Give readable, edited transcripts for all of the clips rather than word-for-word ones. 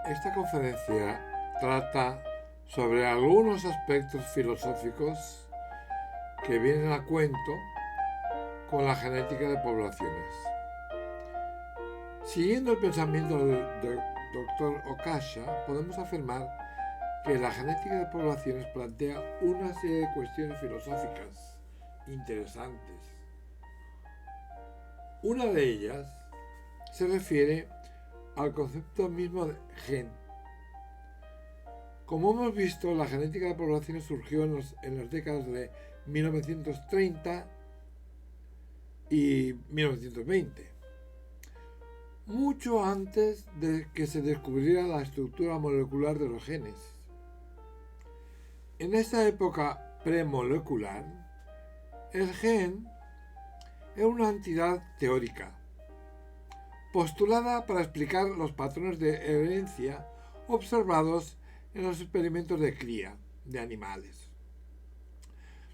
Esta conferencia trata sobre algunos aspectos filosóficos que vienen a cuento con la genética de poblaciones. Siguiendo el pensamiento del Dr. Okasha, podemos afirmar que la genética de poblaciones plantea una serie de cuestiones filosóficas interesantes. Una de ellas se refiere al concepto mismo de gen. Como hemos visto, la genética de poblaciones surgió en las décadas de 1930 y 1920, mucho antes de que se descubriera la estructura molecular de los genes. En esta época premolecular, el gen era una entidad teórica, postulada para explicar los patrones de herencia observados en los experimentos de cría de animales.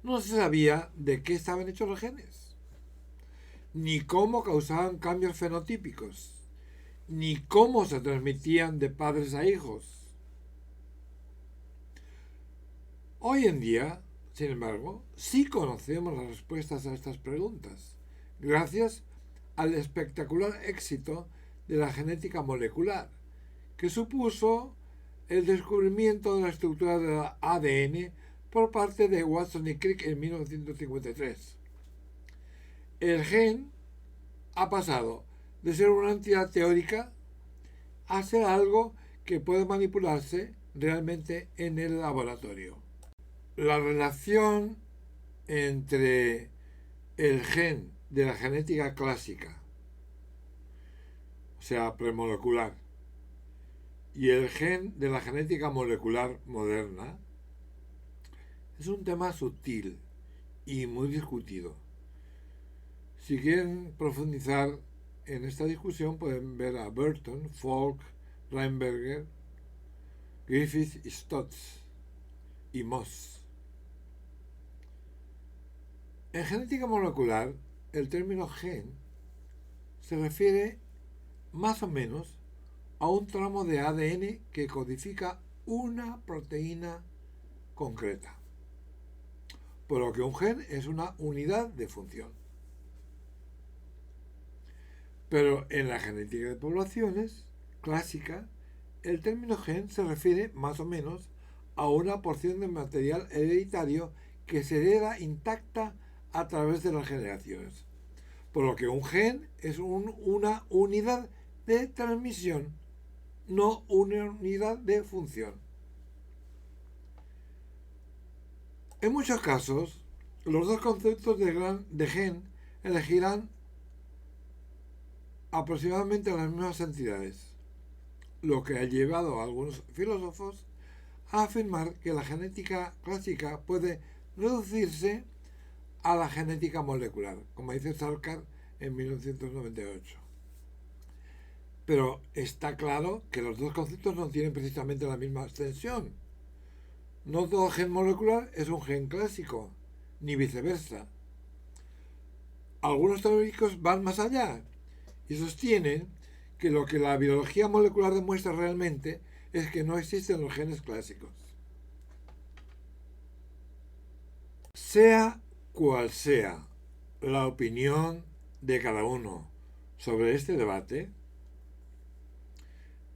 No se sabía de qué estaban hechos los genes, ni cómo causaban cambios fenotípicos, ni cómo se transmitían de padres a hijos. Hoy en día, sin embargo, sí conocemos las respuestas a estas preguntas, gracias al espectacular éxito de la genética molecular, que supuso el descubrimiento de la estructura del ADN por parte de Watson y Crick en 1953. El gen ha pasado de ser una entidad teórica a ser algo que puede manipularse realmente en el laboratorio. La relación entre el gen de la genética clásica, o sea, premolecular, y el gen de la genética molecular moderna es un tema sutil y muy discutido. Si quieren profundizar en esta discusión pueden ver a Burton, Falk, Reinberger, Griffith, Stotz y Moss. En genética molecular, el término gen se refiere más o menos a un tramo de ADN que codifica una proteína concreta, por lo que un gen es una unidad de función. Pero en la genética de poblaciones clásica, el término gen se refiere más o menos a una porción de material hereditario que se hereda intacta a través de las generaciones, por lo que un gen es una unidad de transmisión, no una unidad de función. En muchos casos, los dos conceptos de gen elegirán aproximadamente las mismas entidades, lo que ha llevado a algunos filósofos a afirmar que la genética clásica puede reducirse a la genética molecular, como dice Sarkar en 1998. Pero está claro que los dos conceptos no tienen precisamente la misma extensión. No todo gen molecular es un gen clásico, ni viceversa. Algunos teóricos van más allá y sostienen que lo que la biología molecular demuestra realmente es que no existen los genes clásicos. Sea cual sea la opinión de cada uno sobre este debate,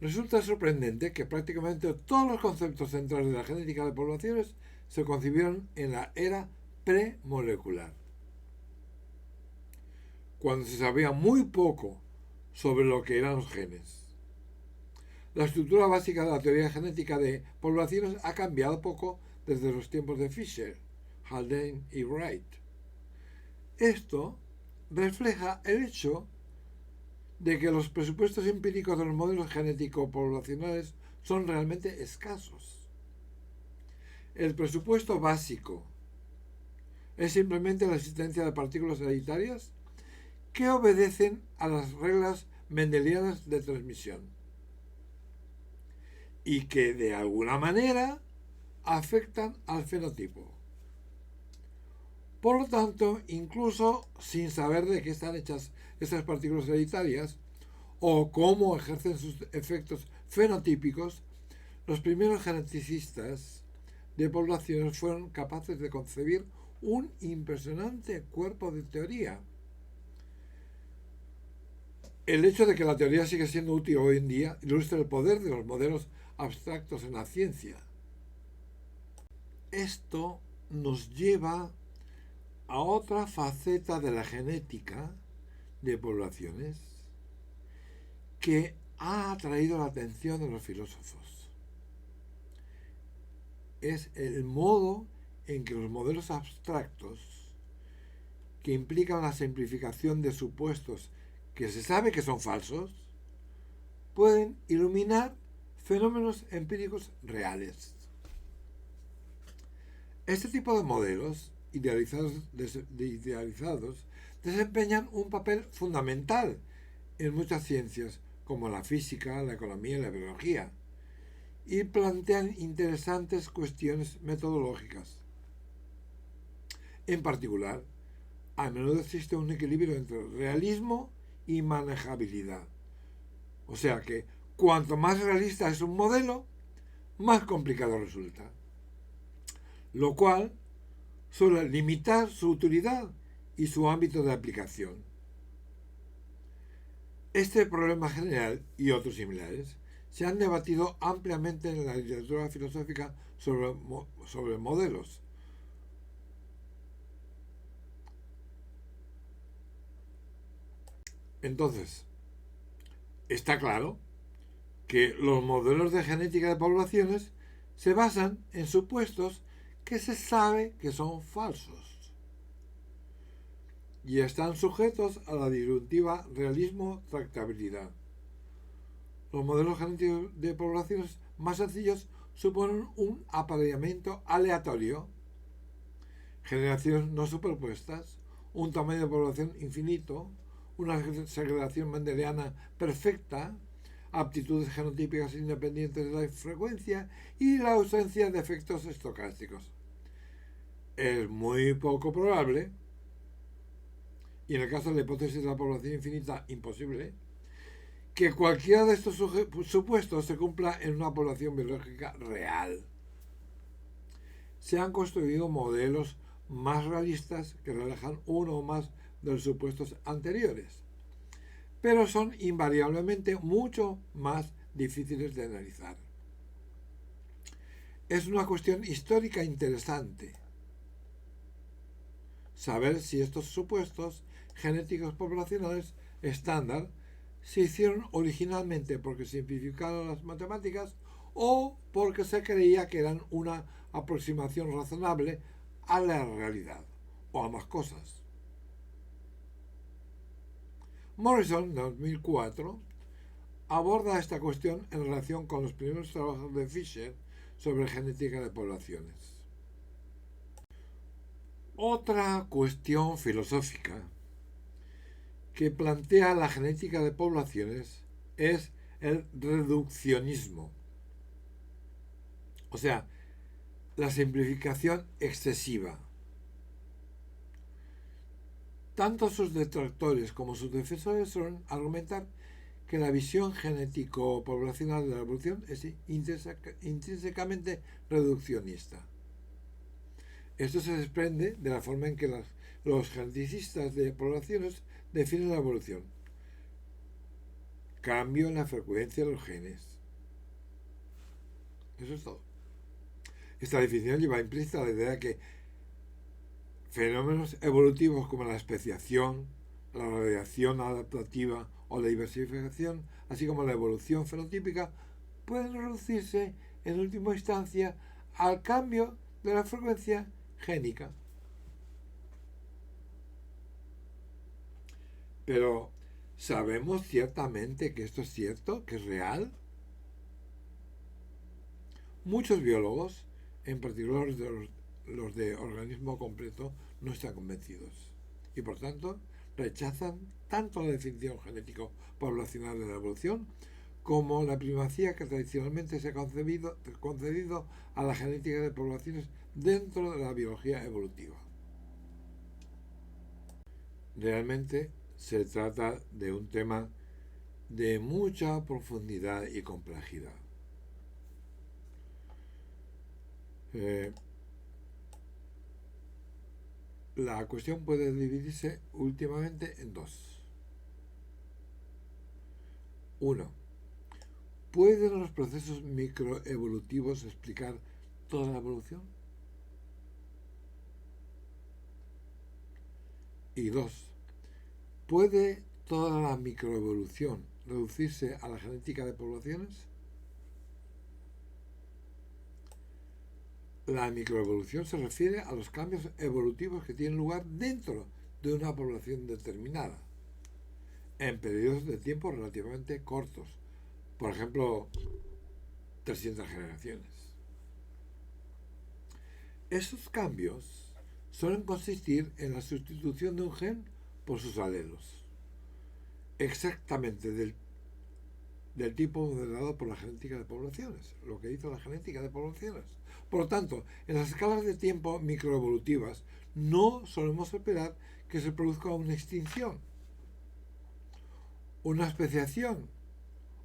resulta sorprendente que prácticamente todos los conceptos centrales de la genética de poblaciones se concibieron en la era premolecular, cuando se sabía muy poco sobre lo que eran los genes. La estructura básica de la teoría genética de poblaciones ha cambiado poco desde los tiempos de Fisher, Haldane y Wright. Esto refleja el hecho de que los presupuestos empíricos de los modelos genético-poblacionales son realmente escasos. El presupuesto básico es simplemente la existencia de partículas hereditarias que obedecen a las reglas mendelianas de transmisión y que de alguna manera afectan al fenotipo. Por lo tanto, incluso sin saber de qué están hechas estas partículas hereditarias o cómo ejercen sus efectos fenotípicos, los primeros geneticistas de poblaciones fueron capaces de concebir un impresionante cuerpo de teoría. El hecho de que la teoría sigue siendo útil hoy en día ilustra el poder de los modelos abstractos en la ciencia. Esto nos lleva a otra faceta de la genética de poblaciones que ha atraído la atención de los filósofos. Es el modo en que los modelos abstractos, que implican la simplificación de supuestos que se sabe que son falsos, pueden iluminar fenómenos empíricos reales. Este tipo de modelos idealizados desempeñan un papel fundamental en muchas ciencias, como la física, la economía y la biología, y plantean interesantes cuestiones metodológicas. En particular, a menudo existe un equilibrio entre realismo y manejabilidad. O sea que cuanto más realista es un modelo, más complicado resulta. Lo cual suele limitar su utilidad y su ámbito de aplicación. Este problema general y otros similares se han debatido ampliamente en la literatura filosófica sobre modelos. Entonces, está claro que los modelos de genética de poblaciones se basan en supuestos que se sabe que son falsos y están sujetos a la disyuntiva realismo-tractabilidad. Los modelos genéticos de poblaciones más sencillos suponen un apareamiento aleatorio, generaciones no superpuestas, un tamaño de población infinito, una segregación mendeliana perfecta, aptitudes genotípicas independientes de la frecuencia y la ausencia de efectos estocásticos. Es muy poco probable, y en el caso de la hipótesis de la población infinita, imposible, que cualquiera de estos supuestos se cumpla en una población biológica real. Se han construido modelos más realistas que relajan uno o más de los supuestos anteriores, pero son invariablemente mucho más difíciles de analizar. Es una cuestión histórica interesante saber si estos supuestos genéticos poblacionales estándar se hicieron originalmente porque simplificaron las matemáticas o porque se creía que eran una aproximación razonable a la realidad, o ambas cosas. Morrison, en 2004, aborda esta cuestión en relación con los primeros trabajos de Fisher sobre genética de poblaciones. Otra cuestión filosófica que plantea la genética de poblaciones es el reduccionismo, o sea, la simplificación excesiva. Tanto sus detractores como sus defensores suelen argumentar que la visión genético-poblacional de la evolución es intrínsecamente reduccionista. Esto se desprende de la forma en que los geneticistas de poblaciones definen la evolución. Cambio en la frecuencia de los genes. Eso es todo. Esta definición lleva implícita la idea de que fenómenos evolutivos como la especiación, la radiación adaptativa o la diversificación, así como la evolución fenotípica, pueden reducirse en última instancia al cambio de la frecuencia génica. Pero, ¿sabemos ciertamente que esto es cierto, que es real? Muchos biólogos, en particular los de organismo completo, no están convencidos y por tanto rechazan tanto la definición genético-poblacional de la evolución como la primacía que tradicionalmente se ha concedido a la genética de poblaciones dentro de la biología evolutiva. Realmente se trata de un tema de mucha profundidad y complejidad. La cuestión puede dividirse últimamente en dos. Uno, ¿pueden los procesos microevolutivos explicar toda la evolución? Y dos, ¿puede toda la microevolución reducirse a la genética de poblaciones? La microevolución se refiere a los cambios evolutivos que tienen lugar dentro de una población determinada, en periodos de tiempo relativamente cortos, por ejemplo, 300 generaciones. Esos cambios suelen consistir en la sustitución de un gen por sus alelos, exactamente del tipo modelado por la genética de poblaciones, lo que hizo la genética de poblaciones. Por lo tanto, en las escalas de tiempo microevolutivas no solemos esperar que se produzca una extinción, una especiación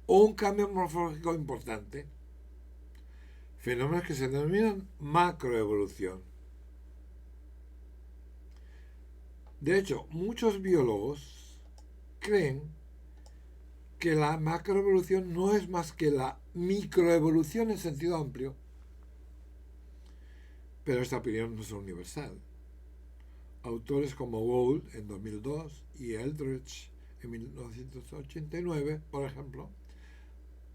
o un cambio morfológico importante, fenómenos que se denominan macroevolución. De hecho, muchos biólogos creen que la macroevolución no es más que la microevolución en sentido amplio, pero esta opinión no es universal. Autores como Gould en 2002 y Eldredge en 1989, por ejemplo,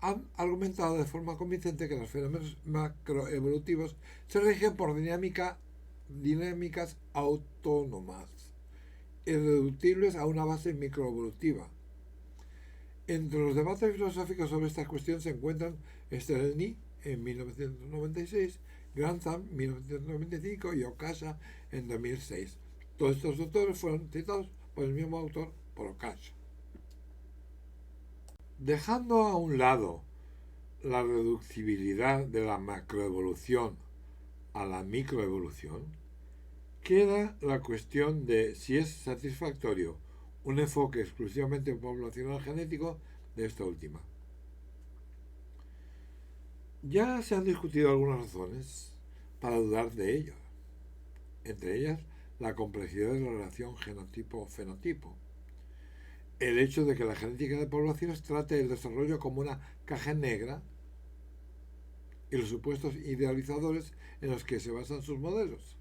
han argumentado de forma convincente que los fenómenos macroevolutivos se rigen por dinámicas autónomas, irreductibles a una base microevolutiva. Entre los debates filosóficos sobre esta cuestión se encuentran Stelny en 1996, Grantham en 1995 y Okasha en 2006. Todos estos autores fueron citados por el mismo autor, por Okasha. Dejando a un lado la reducibilidad de la macroevolución a la microevolución, queda la cuestión de si es satisfactorio un enfoque exclusivamente poblacional genético de esta última. Ya se han discutido algunas razones para dudar de ello, entre ellas la complejidad de la relación genotipo-fenotipo, el hecho de que la genética de poblaciones trate el desarrollo como una caja negra y los supuestos idealizadores en los que se basan sus modelos.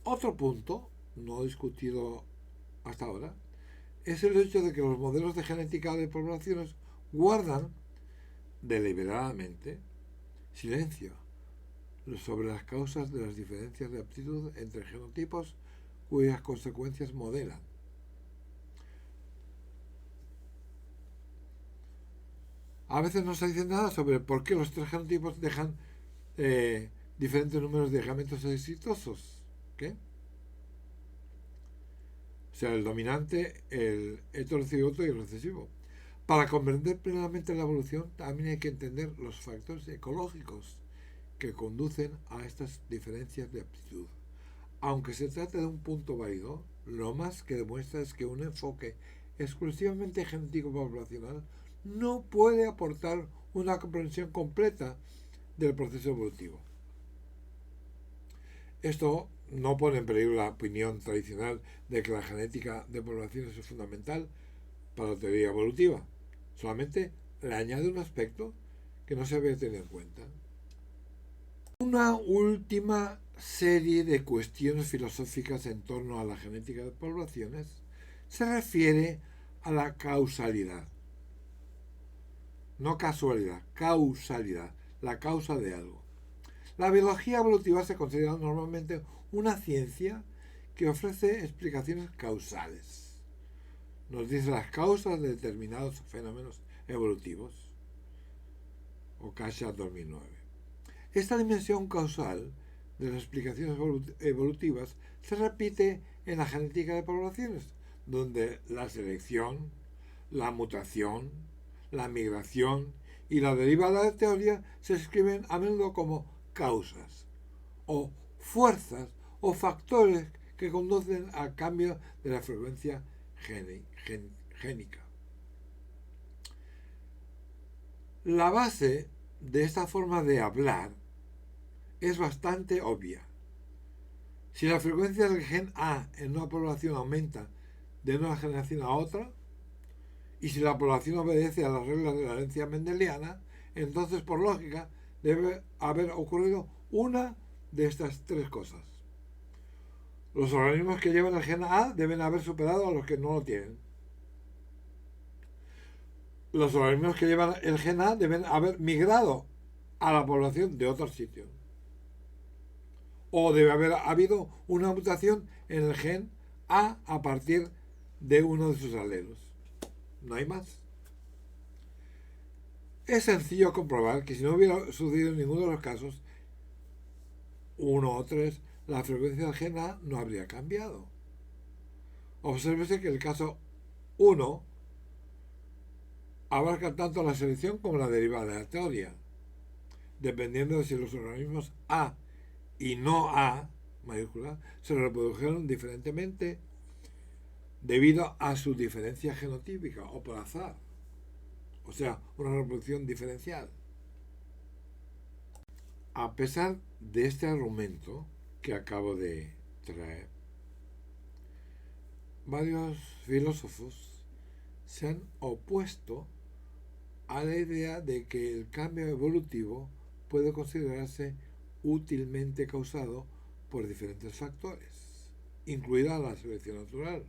Otro punto, no discutido hasta ahora, es el hecho de que los modelos de genética de poblaciones guardan deliberadamente silencio sobre las causas de las diferencias de aptitud entre genotipos cuyas consecuencias modelan. A veces no se dice nada sobre por qué los tres genotipos dejan diferentes números de gametos exitosos. ¿Qué? O sea, el dominante, el heterocigoto y el recesivo. Para comprender plenamente la evolución también hay que entender los factores ecológicos que conducen a estas diferencias de aptitud. Aunque se trate de un punto válido, lo más que demuestra es que un enfoque exclusivamente genético poblacional no puede aportar una comprensión completa del proceso evolutivo. Esto no pone en peligro la opinión tradicional de que la genética de poblaciones es fundamental para la teoría evolutiva. Solamente le añade un aspecto que no se había tenido en cuenta. Una última serie de cuestiones filosóficas en torno a la genética de poblaciones se refiere a la causalidad. No casualidad, causalidad, la causa de algo. La biología evolutiva se considera normalmente una ciencia que ofrece explicaciones causales. Nos dice las causas de determinados fenómenos evolutivos. Okasha 2009. Esta dimensión causal de las explicaciones evolutivas se repite en la genética de poblaciones, donde la selección, la mutación, la migración y la derivada de teoría se escriben a menudo como causas o fuerzas o factores que conducen al cambio de la frecuencia génica. La base de esta forma de hablar es bastante obvia. Si la frecuencia del gen A en una población aumenta de una generación a otra, y si la población obedece a las reglas de la herencia mendeliana, entonces por lógica debe haber ocurrido una de estas tres cosas. Los organismos que llevan el gen A deben haber superado a los que no lo tienen. Los organismos que llevan el gen A deben haber migrado a la población de otros sitios. O debe haber habido una mutación en el gen A partir de uno de sus alelos. No hay más. Es sencillo comprobar que si no hubiera sucedido en ninguno de los casos, 1 o 3, la frecuencia del gen A no habría cambiado. Obsérvese que el caso 1 abarca tanto la selección como la deriva aleatoria, dependiendo de si los organismos A y no A, mayúscula, se reprodujeron diferentemente debido a su diferencia genotípica o por azar. O sea, una reproducción diferencial. A pesar de este argumento que acabo de traer, varios filósofos se han opuesto a la idea de que el cambio evolutivo puede considerarse útilmente causado por diferentes factores, incluida la selección natural.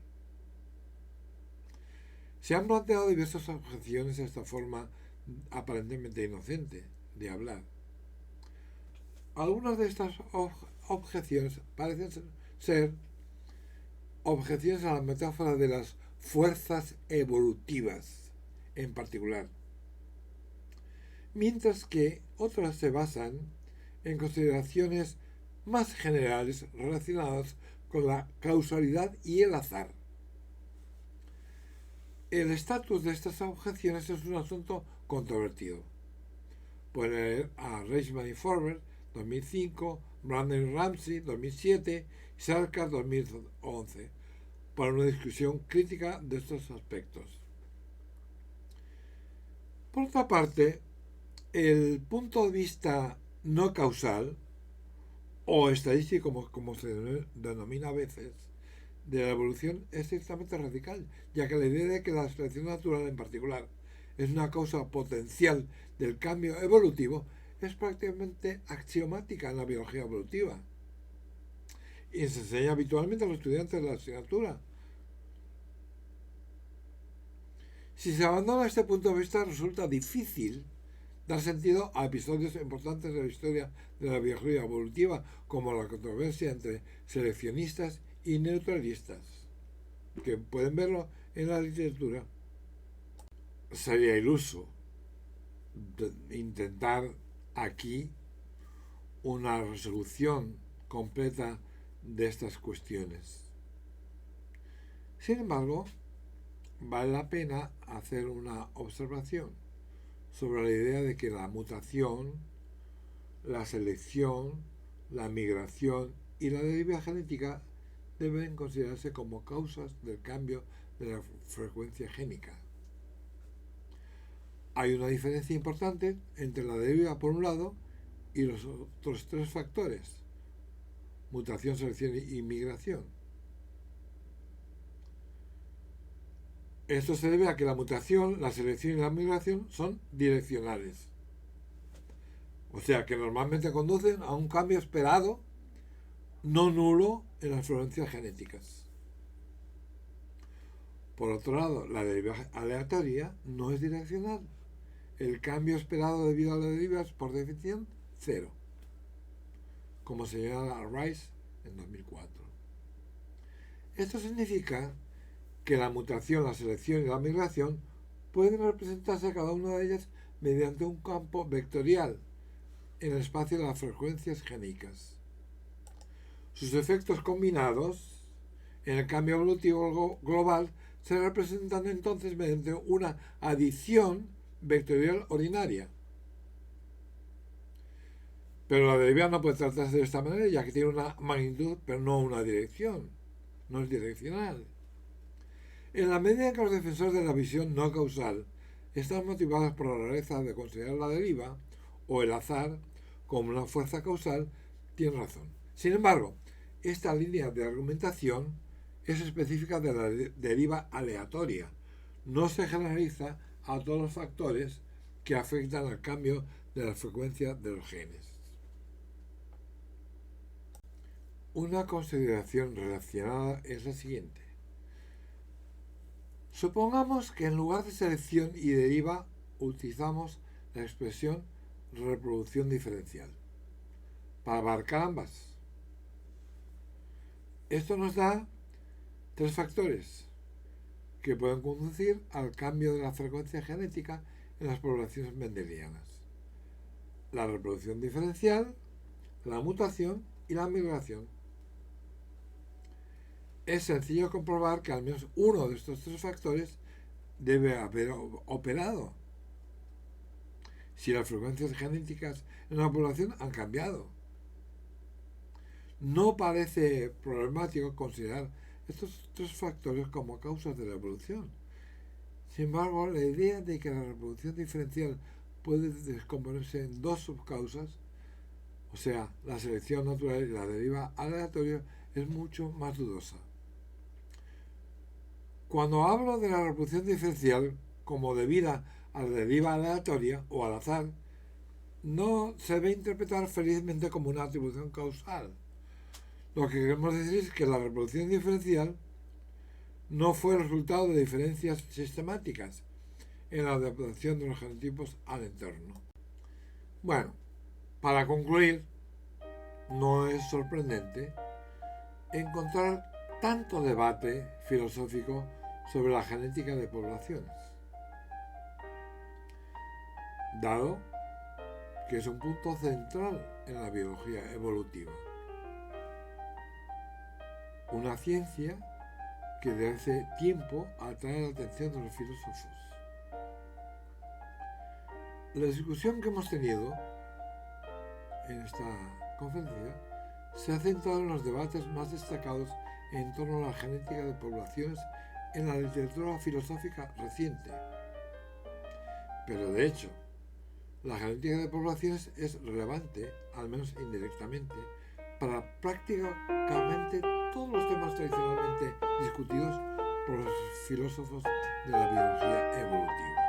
Se han planteado diversas objeciones a esta forma aparentemente inocente de hablar. Algunas de estas objeciones parecen ser objeciones a la metáfora de las fuerzas evolutivas en particular, mientras que otras se basan en consideraciones más generales relacionadas con la causalidad y el azar. El estatus de estas objeciones es un asunto controvertido. Pueden leer a Reichman y Forber, 2005, Brandon y Ramsey, 2007, y Sarkar, 2011, para una discusión crítica de estos aspectos. Por otra parte, el punto de vista no causal, o estadístico como se denomina a veces, de la evolución es ciertamente radical, ya que la idea de que la selección natural en particular es una causa potencial del cambio evolutivo es prácticamente axiomática en la biología evolutiva y se enseña habitualmente a los estudiantes de la asignatura. Si se abandona este punto de vista, resulta difícil dar sentido a episodios importantes de la historia de la biología evolutiva, como la controversia entre seleccionistas y neutralistas, que pueden verlo en la literatura. Sería iluso intentar aquí una resolución completa de estas cuestiones. Sin embargo, vale la pena hacer una observación sobre la idea de que la mutación, la selección, la migración y la deriva genética deben considerarse como causas del cambio de la frecuencia génica. Hay una diferencia importante entre la deriva por un lado y los otros tres factores: mutación, selección y migración. Esto se debe a que la mutación, la selección y la migración son direccionales. O sea que normalmente conducen a un cambio esperado, no nulo, en las frecuencias genéticas. Por otro lado, la deriva aleatoria no es direccional. El cambio esperado debido a la deriva es, por definición, cero, como señala Rice en 2004. Esto significa que la mutación, la selección y la migración pueden representarse cada una de ellas mediante un campo vectorial en el espacio de las frecuencias génicas. Sus efectos combinados en el cambio evolutivo global se representan entonces mediante una adición vectorial ordinaria. Pero la deriva no puede tratarse de esta manera, ya que tiene una magnitud, pero no una dirección. No es direccional. En la medida en que los defensores de la visión no causal están motivadas por la rareza de considerar la deriva o el azar como una fuerza causal, tienen razón. Sin embargo, esta línea de argumentación es específica de la deriva aleatoria. No se generaliza a todos los factores que afectan al cambio de la frecuencia de los genes. Una consideración relacionada es la siguiente. Supongamos que en lugar de selección y deriva utilizamos la expresión reproducción diferencial para abarcar ambas. Esto nos da tres factores que pueden conducir al cambio de la frecuencia genética en las poblaciones mendelianas: la reproducción diferencial, la mutación y la migración. Es sencillo comprobar que al menos uno de estos tres factores debe haber operado si las frecuencias genéticas en la población han cambiado. No parece problemático considerar estos tres factores como causas de la evolución. Sin embargo, la idea de que la reproducción diferencial puede descomponerse en dos subcausas, o sea, la selección natural y la deriva aleatoria, es mucho más dudosa. Cuando hablo de la reproducción diferencial como debida a la deriva aleatoria o al azar, no se debe interpretar felizmente como una atribución causal. Lo que queremos decir es que la reproducción diferencial no fue el resultado de diferencias sistemáticas en la adaptación de los genotipos al entorno. Bueno, para concluir, no es sorprendente encontrar tanto debate filosófico sobre la genética de poblaciones, dado que es un punto central en la biología evolutiva. Una ciencia que desde hace tiempo atrae la atención de los filósofos. La discusión que hemos tenido en esta conferencia se ha centrado en los debates más destacados en torno a la genética de poblaciones en la literatura filosófica reciente. Pero de hecho, la genética de poblaciones es relevante, al menos indirectamente, para prácticamente todos los temas tradicionalmente discutidos por los filósofos de la biología evolutiva.